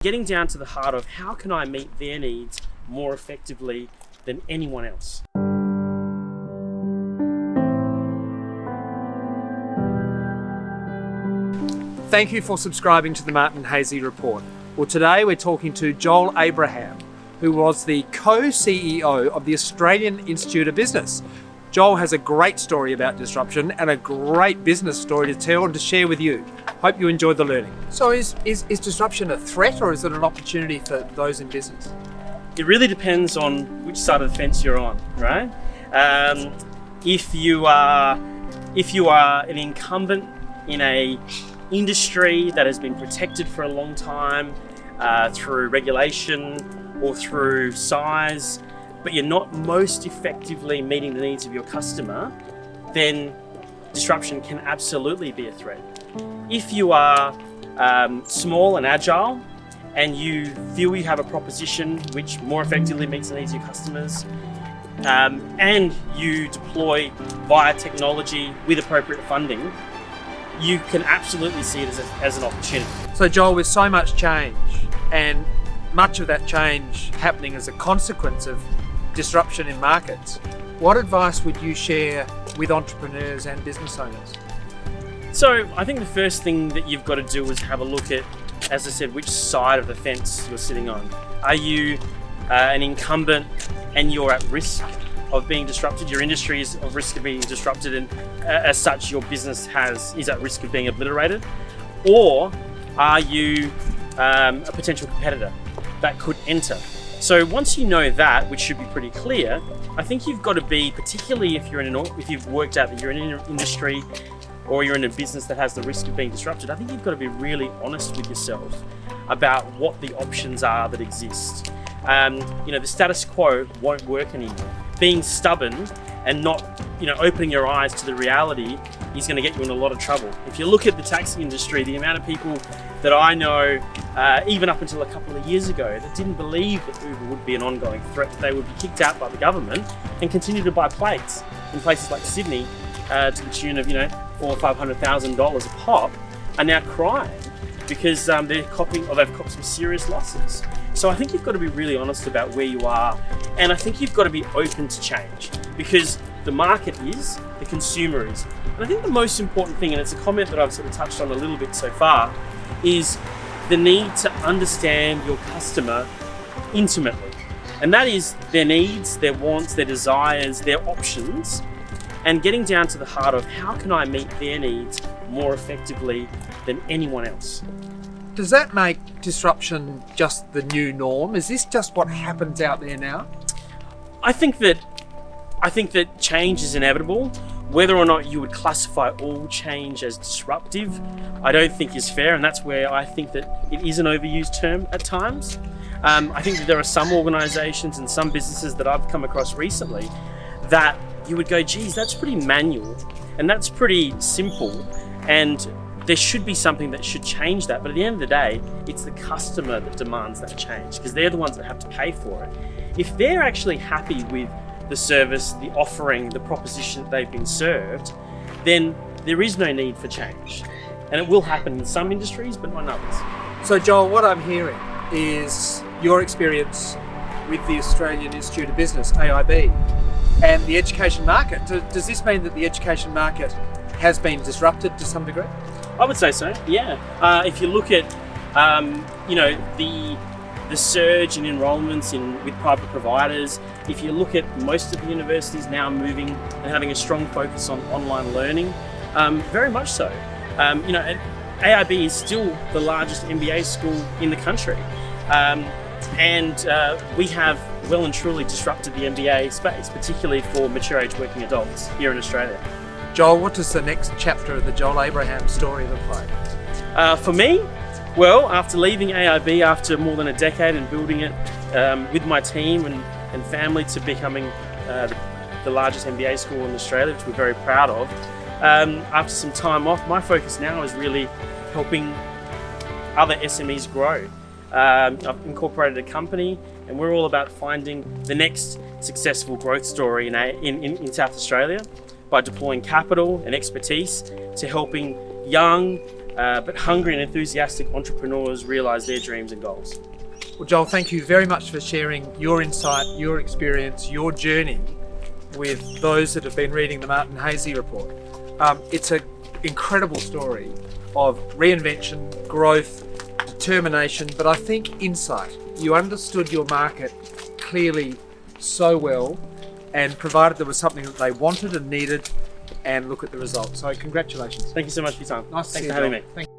Getting down to the heart of how can I meet their needs more effectively than anyone else. Thank you for subscribing to the Martin Haese Report. Well, today we're talking to Joel Abraham, who was the co-CEO of the Australian Institute of Business. Joel has a great story about disruption and a great business story to tell and to share with you. Hope you enjoyed the learning. So is disruption a threat or is it an opportunity for those in business? It really depends on which side of the fence you're on, right? If you are an incumbent in a industry that has been protected for a long time through regulation or through size, but you're not most effectively meeting the needs of your customer, then disruption can absolutely be a threat. If you are small and agile and you feel you have a proposition which more effectively meets the needs of your customers, and you deploy via technology with appropriate funding, you can absolutely see it as an opportunity. So Joel, with so much change and much of that change happening as a consequence of disruption in markets, what advice would you share with entrepreneurs and business owners? So I think the first thing that you've got to do is have a look at, as I said, which side of the fence you're sitting on. Are you an incumbent and you're at risk of being disrupted? Your industry is at risk of being disrupted, and as such your business is at risk of being obliterated? Or are you a potential competitor that could enter? So once you know that, which should be pretty clear, I think you've got to be, particularly if you've worked out that you're in an industry or you're in a business that has the risk of being disrupted, I think you've got to be really honest with yourself about what the options are that exist. The status quo won't work anymore. Being stubborn and not, opening your eyes to the reality is going to get you in a lot of trouble. If you look at the taxi industry, the amount of people that I know, even up until a couple of years ago, that didn't believe that Uber would be an ongoing threat, that they would be kicked out by the government and continue to buy plates in places like Sydney to the tune of, $400,000 or $500,000 a pop, are now crying because they've copped some serious losses. So I think you've got to be really honest about where you are, and I think you've got to be open to change, because the market is, the consumer is. And I think the most important thing, and it's a comment that I've sort of touched on a little bit so far, is the need to understand your customer intimately. And that is their needs, their wants, their desires, their options, and getting down to the heart of how can I meet their needs more effectively than anyone else. Does that make disruption just the new norm? Is this just what happens out there now? I think that change is inevitable. Whether or not you would classify all change as disruptive, I don't think is fair, and that's where I think that it is an overused term at times. I think that there are some organisations and some businesses that I've come across recently that you would go, geez, that's pretty manual and that's pretty simple, and there should be something that should change that. But at the end of the day, it's the customer that demands that change, because they're the ones that have to pay for it. If they're actually happy with the service, the offering, the proposition that they've been served, then there is no need for change. And it will happen in some industries, but not in others. So Joel, what I'm hearing is your experience with the Australian Institute of Business, AIB, and the education market. Does this mean that the education market has been disrupted to some degree? I would say so, yeah. If you look at, the surge in enrolments with private providers, if you look at most of the universities now moving and having a strong focus on online learning, very much so. AIB is still the largest MBA school in the country. And we have well and truly disrupted the MBA space, particularly for mature age working adults here in Australia. Joel, what does the next chapter of the Joel Abraham story look like? For me, well, after leaving AIB after more than a decade and building it with my team and family to becoming the largest MBA school in Australia, which we're very proud of, after some time off, my focus now is really helping other SMEs grow. I've incorporated a company, and we're all about finding the next successful growth story in South Australia by deploying capital and expertise to helping young but hungry and enthusiastic entrepreneurs realize their dreams and goals. Well, Joel, thank you very much for sharing your insight, your experience, your journey with those that have been reading the Martin Haese report. It's an incredible story of reinvention, growth, determination, but I think insight. You understood your market clearly so well and provided there was something that they wanted and needed, and look at the results. So congratulations. Thank you so much for your time. Nice to Thanks see for you, having Joel. me. Thank you.